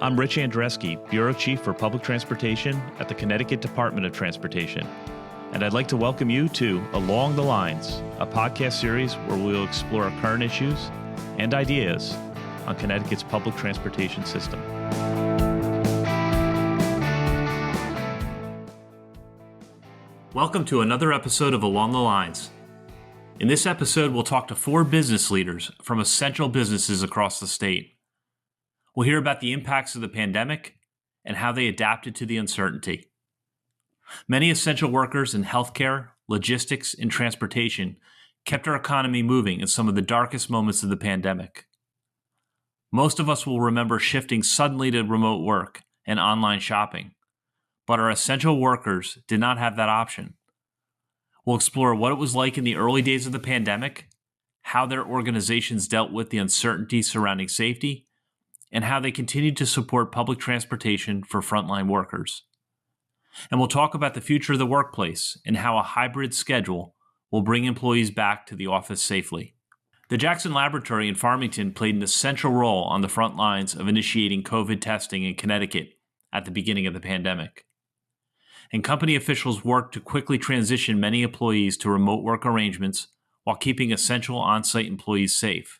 I'm Rich Andreski, Bureau Chief for Public Transportation at the Connecticut Department of Transportation. And I'd like to welcome you to Along the Lines, a podcast series where we'll explore current issues and ideas on Connecticut's public transportation system. Welcome to another episode of Along the Lines. In this episode, we'll talk to 4 business leaders from essential businesses across the state. We'll hear about the impacts of the pandemic and how they adapted to the uncertainty. Many essential workers in healthcare, logistics, and transportation kept our economy moving in some of the darkest moments of the pandemic. Most of us will remember shifting suddenly to remote work and online shopping, but our essential workers did not have that option. We'll explore what it was like in the early days of the pandemic, how their organizations dealt with the uncertainty surrounding safety, and how they continued to support public transportation for frontline workers. And we'll talk about the future of the workplace and how a hybrid schedule will bring employees back to the office safely. The Jackson Laboratory in Farmington played an essential role on the front lines of initiating COVID testing in Connecticut at the beginning of the pandemic. And company officials worked to quickly transition many employees to remote work arrangements while keeping essential on-site employees safe.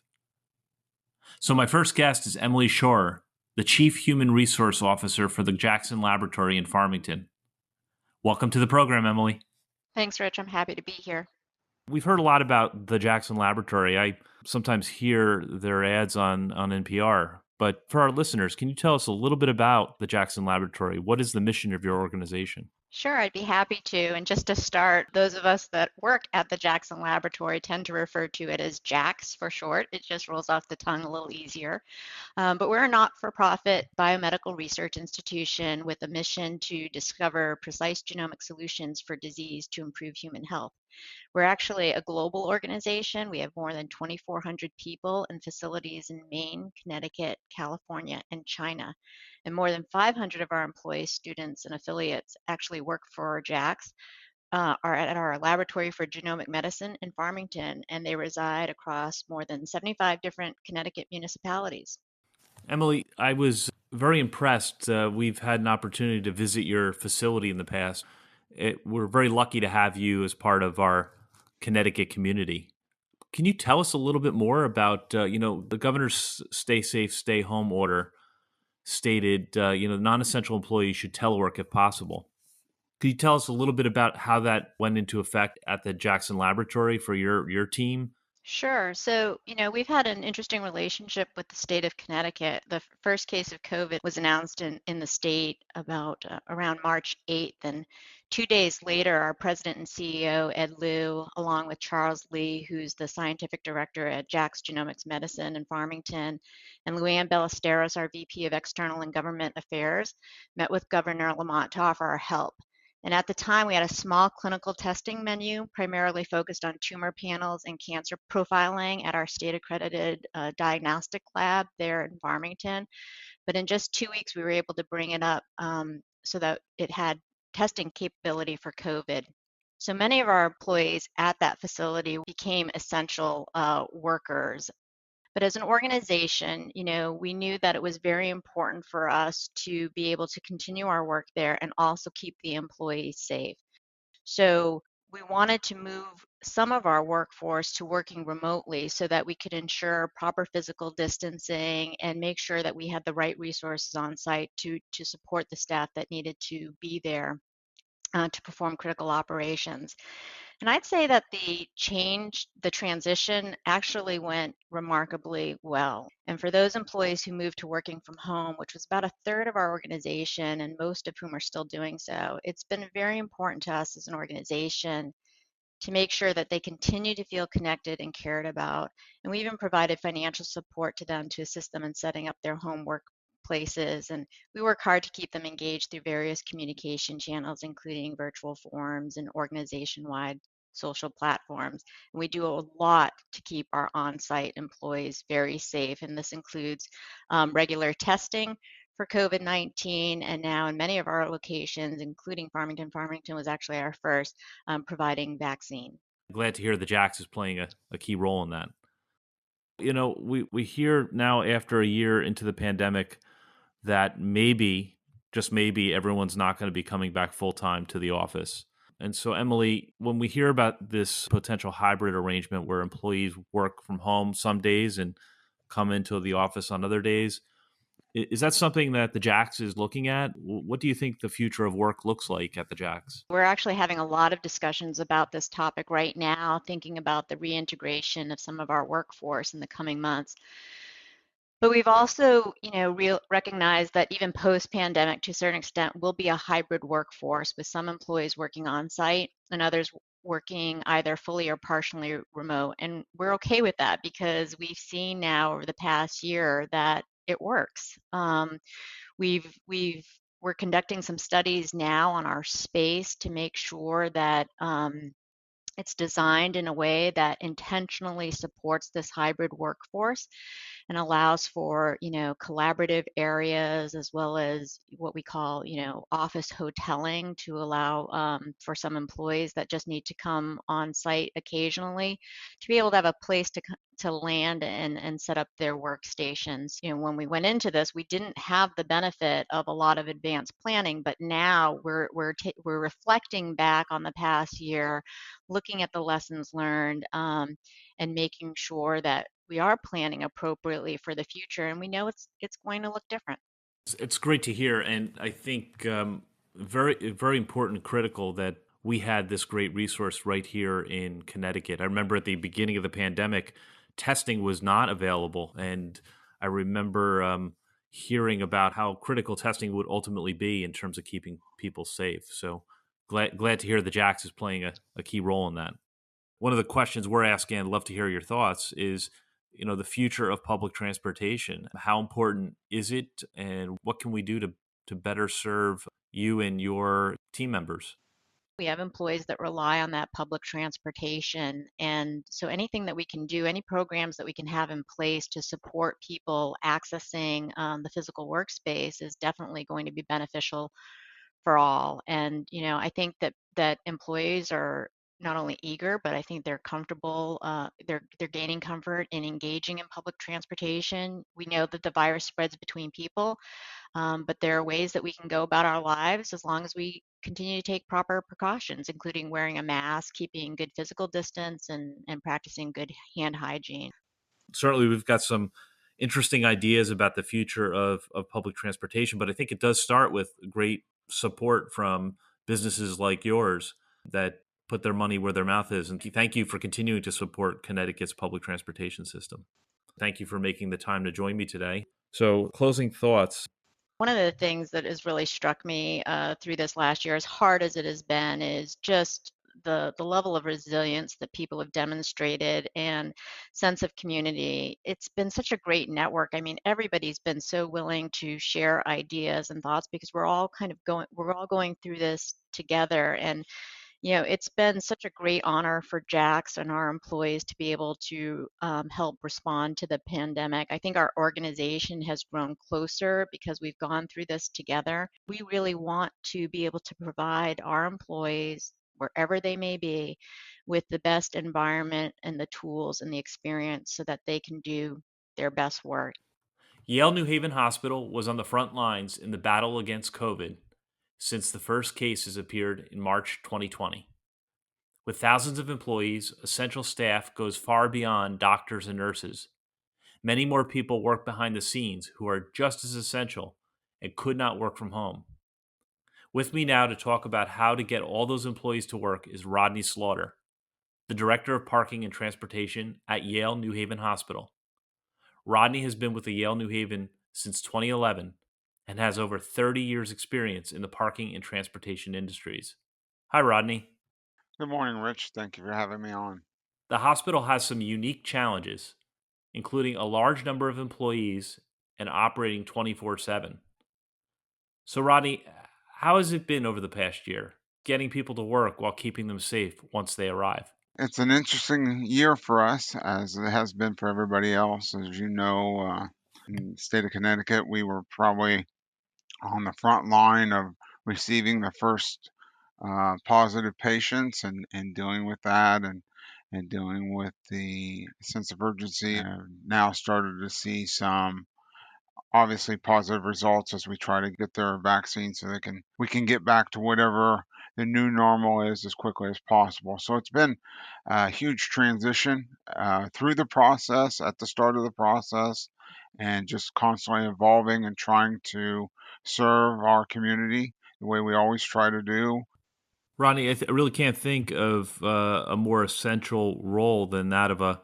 So my first guest is Emily Schorer, the Chief Human Resource Officer for the Jackson Laboratory in Farmington. Welcome to the program, Emily. Thanks, Rich. I'm happy to be here. We've heard a lot about the Jackson Laboratory. I sometimes hear their ads on NPR. But for our listeners, can you tell us a little bit about the Jackson Laboratory? What is the mission of your organization? Sure, I'd be happy to. And just to start, those of us that work at the Jackson Laboratory tend to refer to it as JAX for short. It just rolls off the tongue a little easier. But we're a not-for-profit biomedical research institution with a mission to discover precise genomic solutions for disease to improve human health. We're actually a global organization. We have more than 2,400 people in facilities in Maine, Connecticut, California, and China. And more than 500 of our employees, students, and affiliates actually work for JAX, are at our Laboratory for Genomic Medicine in Farmington, and they reside across more than 75 different Connecticut municipalities. Emily, I was very impressed. We've had an opportunity to visit your facility in the past. We're very lucky to have you as part of our Connecticut community. Can you tell us a little bit more about, the governor's stay safe, stay home order stated, non-essential employees should telework if possible. Could you tell us a little bit about how that went into effect at the Jackson Laboratory for your team? Sure. So, we've had an interesting relationship with the state of Connecticut. The first case of COVID was announced in the state about around March 8th. And 2 days later, our president and CEO, Ed Liu, along with Charles Lee, who's the scientific director at Jack's Genomics Medicine in Farmington, and Luann Ballesteros, our VP of External and Government Affairs, met with Governor Lamont to offer our help. And at the time, we had a small clinical testing menu, primarily focused on tumor panels and cancer profiling at our state-accredited diagnostic lab there in Farmington. But in just 2 weeks, we were able to bring it up so that it had testing capability for COVID. So many of our employees at that facility became essential workers. But as an organization, we knew that it was very important for us to be able to continue our work there and also keep the employees safe. So we wanted to move some of our workforce to working remotely so that we could ensure proper physical distancing and make sure that we had the right resources on site to support the staff that needed to be there to perform critical operations. And I'd say that the transition actually went remarkably well. And for those employees who moved to working from home, which was about a third of our organization, and most of whom are still doing so, it's been very important to us as an organization to make sure that they continue to feel connected and cared about. And we even provided financial support to them to assist them in setting up their home workplaces. And we work hard to keep them engaged through various communication channels, including virtual forums and organization-wide social platforms. And we do a lot to keep our on-site employees very safe. And this includes regular testing for COVID-19, and now in many of our locations, including Farmington was actually our first, providing vaccine. Glad to hear the JAX is playing a key role in that. We hear now after a year into the pandemic that maybe, just maybe, everyone's not going to be coming back full time to the office. And so, Emily, when we hear about this potential hybrid arrangement where employees work from home some days and come into the office on other days, is that something that the Jacks is looking at? What do you think the future of work looks like at the Jacks? We're actually having a lot of discussions about this topic right now, thinking about the reintegration of some of our workforce in the coming months. But we've also, recognized that even post-pandemic, to a certain extent, will be a hybrid workforce with some employees working on site and others working either fully or partially remote. And we're okay with that because we've seen now over the past year that it works. We're conducting some studies now on our space to make sure that it's designed in a way that intentionally supports this hybrid workforce and allows for, collaborative areas as well as what we call, office hoteling to allow for some employees that just need to come on site occasionally to be able to have a place to land and set up their workstations. When we went into this, we didn't have the benefit of a lot of advanced planning, but now we're reflecting back on the past year, looking at the lessons learned, and making sure that we are planning appropriately for the future. And we know it's going to look different. It's great to hear, and I think very important, critical that we had this great resource right here in Connecticut. I remember at the beginning of the pandemic, testing was not available, and I remember hearing about how critical testing would ultimately be in terms of keeping people safe. So glad to hear the Jax is playing a key role in that. One of the questions we're asking, I'd love to hear your thoughts, is the future of public transportation. How important is it, and what can we do to better serve you and your team members? We have employees that rely on that public transportation. And so anything that we can do, any programs that we can have in place to support people accessing the physical workspace is definitely going to be beneficial for all. And I think that employees are not only eager, but I think they're comfortable. They're gaining comfort in engaging in public transportation. We know that the virus spreads between people, but there are ways that we can go about our lives as long as we continue to take proper precautions, including wearing a mask, keeping good physical distance, and practicing good hand hygiene. Certainly, we've got some interesting ideas about the future of public transportation, but I think it does start with great support from businesses like yours that put their money where their mouth is. And thank you for continuing to support Connecticut's public transportation system. Thank you for making the time to join me today. So, closing thoughts. One of the things that has really struck me through this last year, as hard as it has been, is just the level of resilience that people have demonstrated and sense of community. It's been such a great network. I mean, everybody's been so willing to share ideas and thoughts because we're all going through this together. And it's been such a great honor for Jax and our employees to be able to help respond to the pandemic. I think our organization has grown closer because we've gone through this together. We really want to be able to provide our employees, wherever they may be, with the best environment and the tools and the experience so that they can do their best work. Yale New Haven Hospital was on the front lines in the battle against COVID since the first cases appeared in March 2020. With thousands of employees, essential staff goes far beyond doctors and nurses. Many more people work behind the scenes who are just as essential and could not work from home. With me now to talk about how to get all those employees to work is Rodney Slaughter, the Director of Parking and Transportation at Yale New Haven Hospital. Rodney has been with the Yale New Haven since 2011 and has over 30 years' experience in the parking and transportation industries. Hi, Rodney. Good morning, Rich. Thank you for having me on. The hospital has some unique challenges, including a large number of employees and operating 24/7. So, Rodney, how has it been over the past year, getting people to work while keeping them safe once they arrive? It's an interesting year for us, as it has been for everybody else. As you know, in the state of Connecticut, we were probably on the front line of receiving the first positive patients and dealing with that and dealing with the sense of urgency. Now started to see some obviously positive results as we try to get their vaccine so we can get back to whatever the new normal is as quickly as possible. So it's been a huge transition through the process, at the start of the process, and just constantly evolving and trying to serve our community the way we always try to do. Ronnie, I really can't think of a more essential role than that of a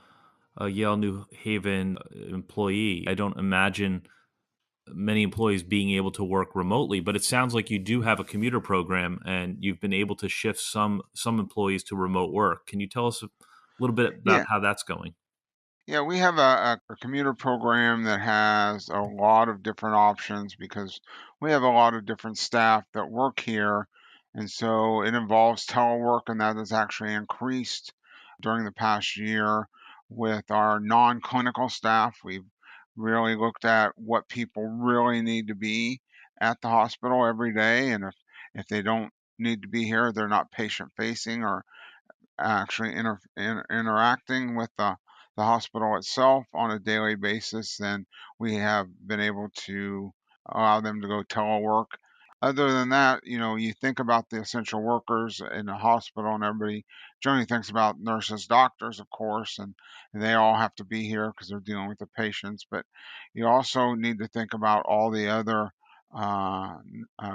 Yale New Haven employee. I don't imagine many employees being able to work remotely, but it sounds like you do have a commuter program and you've been able to shift some employees to remote work. Can you tell us a little bit about Yeah, how that's going? Yeah, we have a commuter program that has a lot of different options because we have a lot of different staff that work here. And so it involves telework, and that has actually increased during the past year with our non-clinical staff. We've really looked at what people really need to be at the hospital every day. And if they don't need to be here, they're not patient facing or actually interacting with the hospital itself on a daily basis, then we have been able to allow them to go telework. Other than that, you think about the essential workers in the hospital, and everybody generally thinks about nurses, doctors, of course, and they all have to be here because they're dealing with the patients. But you also need to think about all the other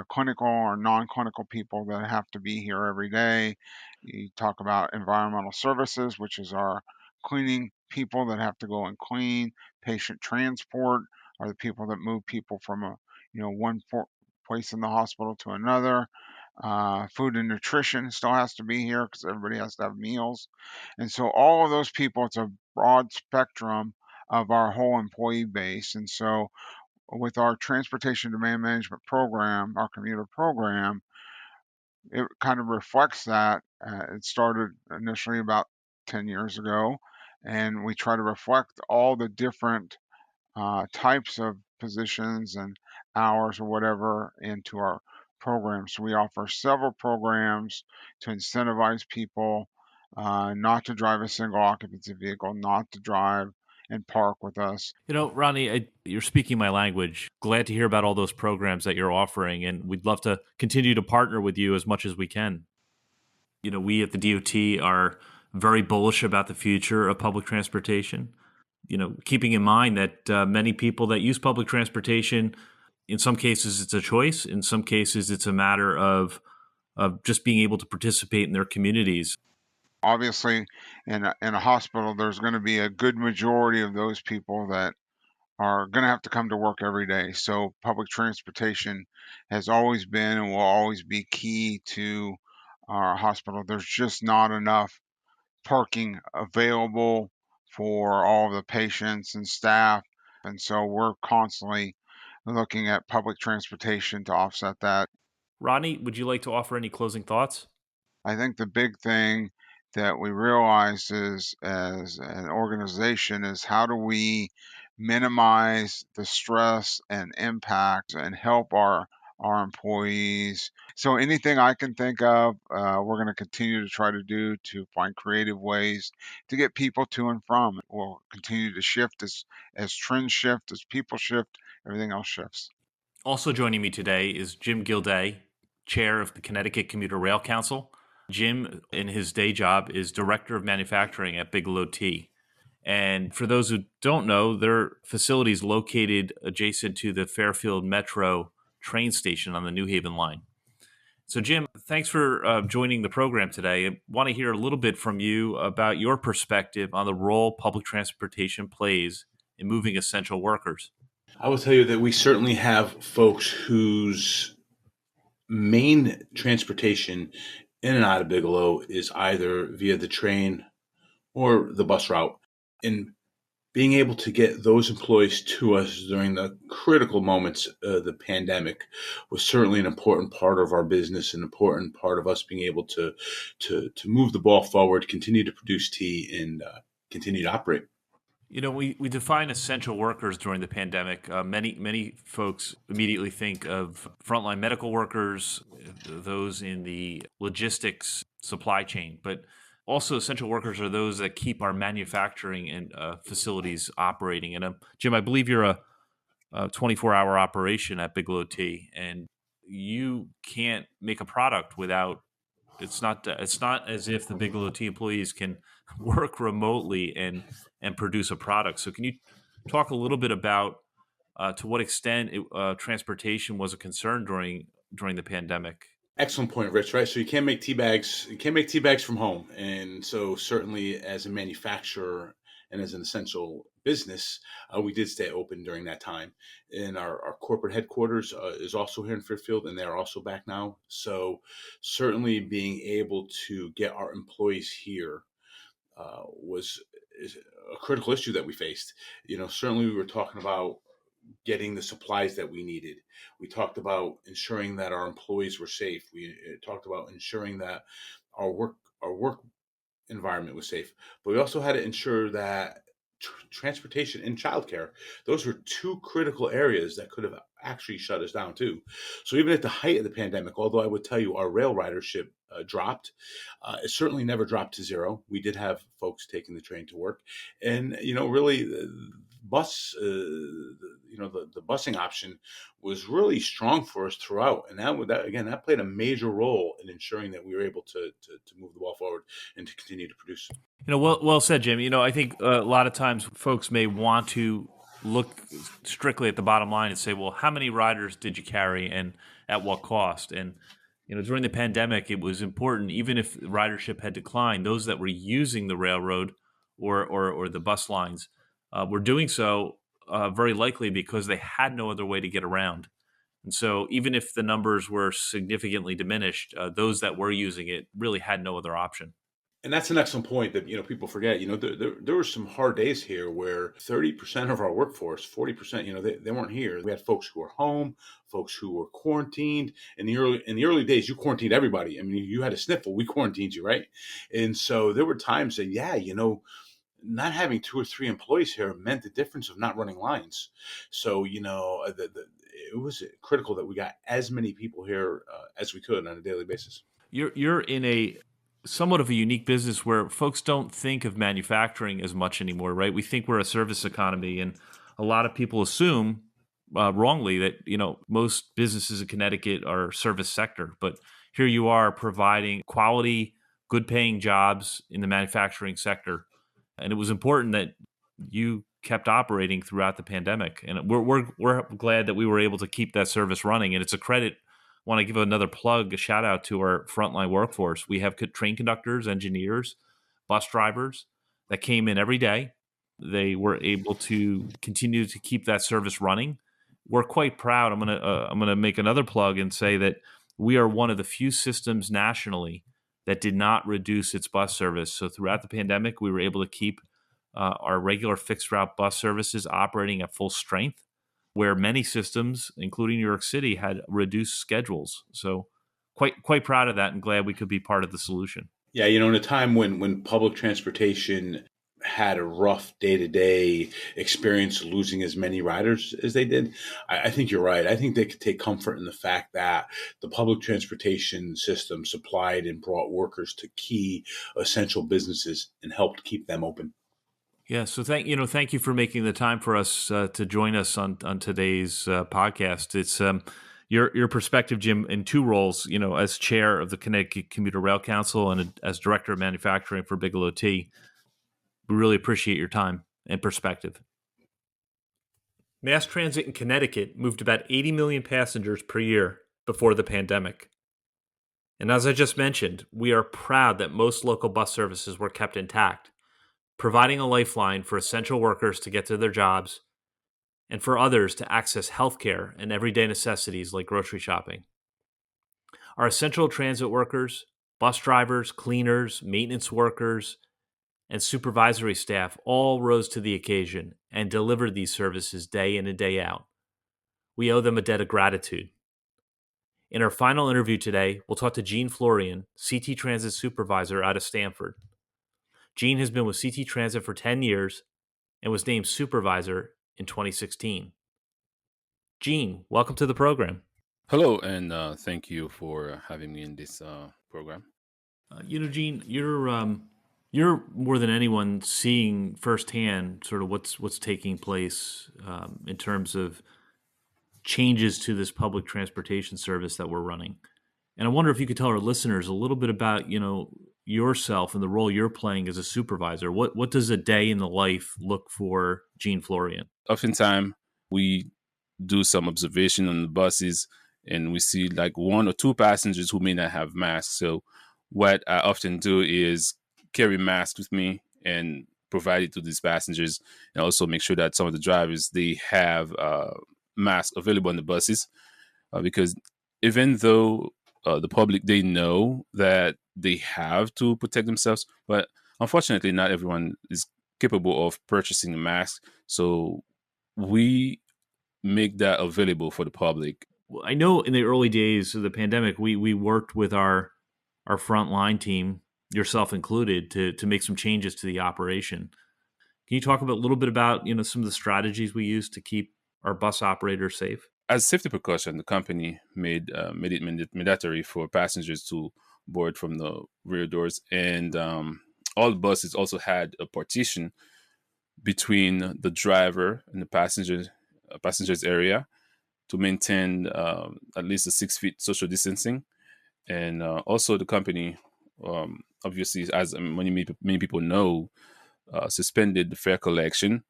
clinical or non-clinical people that have to be here every day. You talk about environmental services, which is our cleaning people that have to go and clean. Patient transport are the people that move people from one place in the hospital to another. Food and nutrition still has to be here because everybody has to have meals. And so all of those people, it's a broad spectrum of our whole employee base. And so with our transportation demand management program, our commuter program, it kind of reflects that. It started initially about 10 years ago, and we try to reflect all the different types of positions and hours or whatever into our program. So we offer several programs to incentivize people not to drive a single occupancy vehicle, not to drive and park with us. Ronnie, you're speaking my language. Glad to hear about all those programs that you're offering, and we'd love to continue to partner with you as much as we can. We at the DOT are very bullish about the future of public transportation. Keeping in mind that many people that use public transportation, in some cases it's a choice, in some cases it's a matter of just being able to participate in their communities. Obviously, in a hospital, there's going to be a good majority of those people that are going to have to come to work every day. So public transportation has always been and will always be key to our hospital. There's just not enough parking available for all of the patients and staff. And so we're constantly looking at public transportation to offset that. Ronnie, would you like to offer any closing thoughts? I think the big thing that we realize is as an organization is how do we minimize the stress and impact and help our employees. So anything I can think of, we're going to continue to try to do to find creative ways to get people to and from. We'll continue to shift as trends shift, as people shift, everything else shifts. Also joining me today is Jim Gilday, chair of the Connecticut Commuter Rail Council. Jim, in his day job, is director of manufacturing at Bigelow Tea. And for those who don't know, their facility is located adjacent to the Fairfield Metro train station on the New Haven line. So, Jim, thanks for joining the program today. I want to hear a little bit from you about your perspective on the role public transportation plays in moving essential workers. I will tell you that we certainly have folks whose main transportation in and out of Bigelow is either via the train or the bus route. And being able to get those employees to us during the critical moments of the pandemic was certainly an important part of our business, an important part of us being able to move the ball forward, continue to produce tea, and continue to operate. We define essential workers during the pandemic. Many folks immediately think of frontline medical workers, those in the logistics supply chain, but also essential workers are those that keep our manufacturing and facilities operating. And Jim, I believe you're 24-hour operation at Bigelow Tea, and you can't make a product without. It's not as if the Bigelow Tea employees can work remotely and produce a product. So can you talk a little bit about to what extent transportation was a concern during the pandemic? Excellent point, Rich. Right, so you can't make tea bags. You can't make tea bags from home, and so certainly as a manufacturer and as an essential business, we did stay open during that time. And our corporate headquarters is also here in Fairfield, and they're also back now. So certainly being able to get our employees here was is a critical issue that we faced. Certainly we were talking about getting the supplies that we needed. We talked about ensuring that our employees were safe. We talked about ensuring that our work environment was safe. But we also had to ensure that transportation and childcare, those were two critical areas that could have actually shut us down too. So even at the height of the pandemic, although I would tell you our rail ridership dropped, it certainly never dropped to zero. We did have folks taking the train to work, and really the bus, the busing option was really strong for us throughout, and that played a major role in ensuring that we were able to move the ball forward and to continue to produce. Well said, Jim. I think a lot of times folks may want to look strictly at the bottom line and say, well, how many riders did you carry and at what cost? And, during the pandemic, it was important, even if ridership had declined, those that were using the railroad or the bus lines were doing so very likely because they had no other way to get around. And so even if the numbers were significantly diminished, those that were using it really had no other option. And that's an excellent point that people forget. There were some hard days here where 30% of our workforce, 40%, they weren't here. We had folks who were home, folks who were quarantined. In the early days, you quarantined everybody. I mean, you had a sniffle, we quarantined you, right? And so there were times that, not having two or three employees here meant the difference of not running lines. So it was critical that we got as many people here as we could on a daily basis. You're in a somewhat of a unique business where folks don't think of manufacturing as much anymore, right? We think we're a service economy, and a lot of people assume wrongly that most businesses in Connecticut are service sector, but here you are providing quality, good-paying jobs in the manufacturing sector, and it was important that you kept operating throughout the pandemic, and we're glad that we were able to keep that service running, and it's a credit. Want to give another plug, a shout out to our frontline workforce. We have train conductors, engineers, bus drivers that came in every day. They were able to continue to keep that service running. We're quite proud. I'm gonna make another plug and say that we are one of the few systems nationally that did not reduce its bus service. So throughout the pandemic, we were able to keep our regular fixed route bus services operating at full strength, where many systems, including New York City, had reduced schedules. So quite proud of that and glad we could be part of the solution. Yeah, in a time when public transportation had a rough day-to-day experience losing as many riders as they did, I think you're right. I think they could take comfort in the fact that the public transportation system supplied and brought workers to key essential businesses and helped keep them open. Yeah, so thank you for making the time for us to join us on today's podcast. It's your perspective, Jim, in two roles. As chair of the Connecticut Commuter Rail Council and as director of manufacturing for Bigelow Tea. We really appreciate your time and perspective. Mass transit in Connecticut moved about 80 million passengers per year before the pandemic. And as I just mentioned, we are proud that most local bus services were kept intact, providing a lifeline for essential workers to get to their jobs and for others to access healthcare and everyday necessities like grocery shopping. Our essential transit workers, bus drivers, cleaners, maintenance workers, and supervisory staff all rose to the occasion and delivered these services day in and day out. We owe them a debt of gratitude. In our final interview today, we'll talk to Gene Florian, CT Transit Supervisor out of Stamford. Gene has been with CT Transit for 10 years and was named Supervisor in 2016. Gene, welcome to the program. Hello, and thank you for having me in this program. Gene, you're more than anyone seeing firsthand sort of what's taking place in terms of changes to this public transportation service that we're running. And I wonder if you could tell our listeners a little bit about, yourself and the role you're playing as a supervisor. What does a day in the life look for Gene Florian? Oftentimes, we do some observation on the buses and we see like one or two passengers who may not have masks. So what I often do is carry masks with me and provide it to these passengers, and also make sure that some of the drivers, they have masks available on the buses, because even though the public, they know that they have to protect themselves, but unfortunately not everyone is capable of purchasing a mask. So we make that available for the public. Well, I know in the early days of the pandemic, we worked with our frontline team, yourself included, to make some changes to the operation. Can you talk a little bit about some of the strategies we use to keep our bus operators safe? As safety precaution, the company made it mandatory for passengers to board from the rear doors, and all buses also had a partition between the driver and the passengers area to maintain at least a 6 feet social distancing. And also the company, obviously, as many people know, suspended the fare collection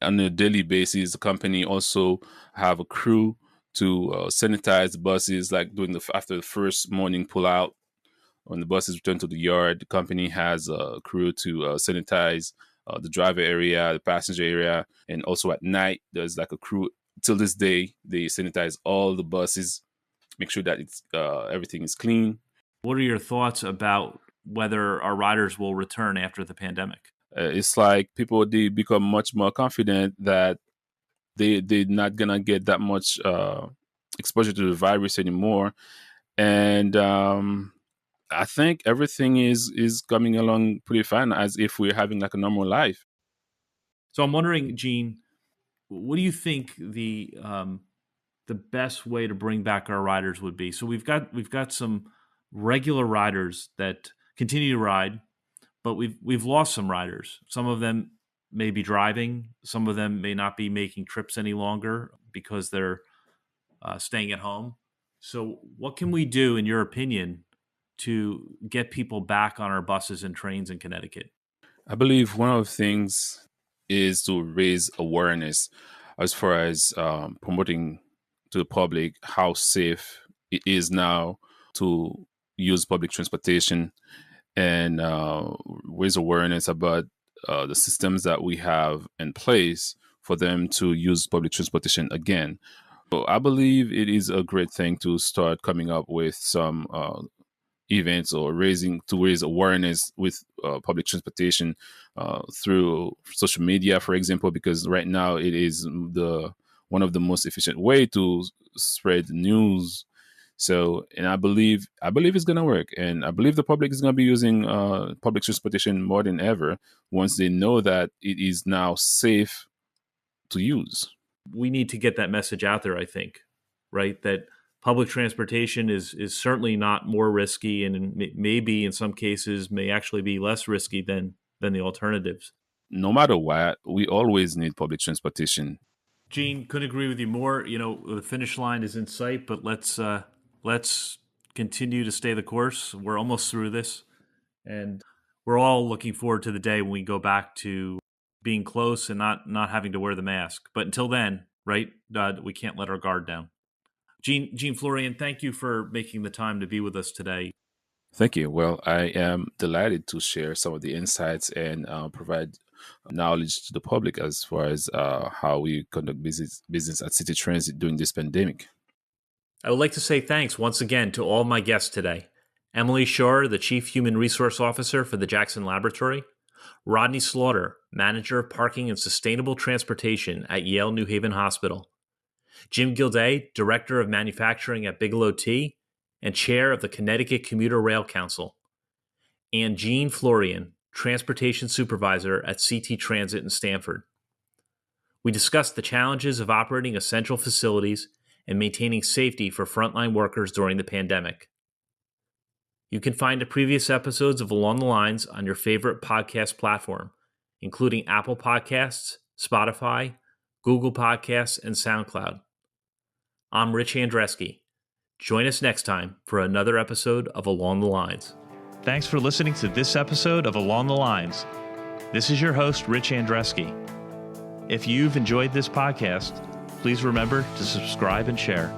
on a daily basis. The company also have a crew to sanitize the buses, like after the first morning pull out. When the buses return to the yard, the company has a crew to sanitize the driver area, the passenger area, and also at night there's like a crew. Till this day, they sanitize all the buses, make sure that it's everything is clean. What are your thoughts about whether our riders will return after the pandemic? It's like people, they become much more confident that they're not gonna get that much exposure to the virus anymore, and I think everything is coming along pretty fine, as if we're having like a normal life. So I'm wondering, Gene, what do you think the best way to bring back our riders would be? So we've got some regular riders that continue to ride, but we've lost some riders. Some of them may be driving. Some of them may not be making trips any longer because they're staying at home. So what can we do, in your opinion, to get people back on our buses and trains in Connecticut? I believe one of the things is to raise awareness as far as promoting to the public how safe it is now to use public transportation, and raise awareness about the systems that we have in place for them to use public transportation again. So I believe it is a great thing to start coming up with some events or raise awareness with public transportation through social media, for example, because right now it is one of the most efficient way to spread news. So, and I believe it's gonna work, and I believe the public is gonna be using public transportation more than ever once they know that it is now safe to use. We need to get that message out there, I think, right? That public transportation is certainly not more risky, and maybe in some cases may actually be less risky than the alternatives. No matter what, we always need public transportation. Gene, couldn't agree with you more. The finish line is in sight, but let's continue to stay the course. We're almost through this, and we're all looking forward to the day when we go back to being close and not having to wear the mask. But until then, right, we can't let our guard down. Gene Florian, thank you for making the time to be with us today. Thank you. Well, I am delighted to share some of the insights and provide knowledge to the public as far as how we conduct business at City Transit during this pandemic. I would like to say thanks once again to all my guests today. Emily Shore, the Chief Human Resource Officer for the Jackson Laboratory; Rodney Slaughter, Manager of Parking and Sustainable Transportation at Yale New Haven Hospital; Jim Gilday, Director of Manufacturing at Bigelow Tea and Chair of the Connecticut Commuter Rail Council; and Gene Florian, Transportation Supervisor at CT Transit in Stamford. We discussed the challenges of operating essential facilities and maintaining safety for frontline workers during the pandemic. You can find the previous episodes of Along the Lines on your favorite podcast platform, including Apple Podcasts, Spotify, Google Podcasts, and SoundCloud. I'm Rich Andreski. Join us next time for another episode of Along the Lines. Thanks for listening to this episode of Along the Lines. This is your host, Rich Andreski. If you've enjoyed this podcast, please remember to subscribe and share.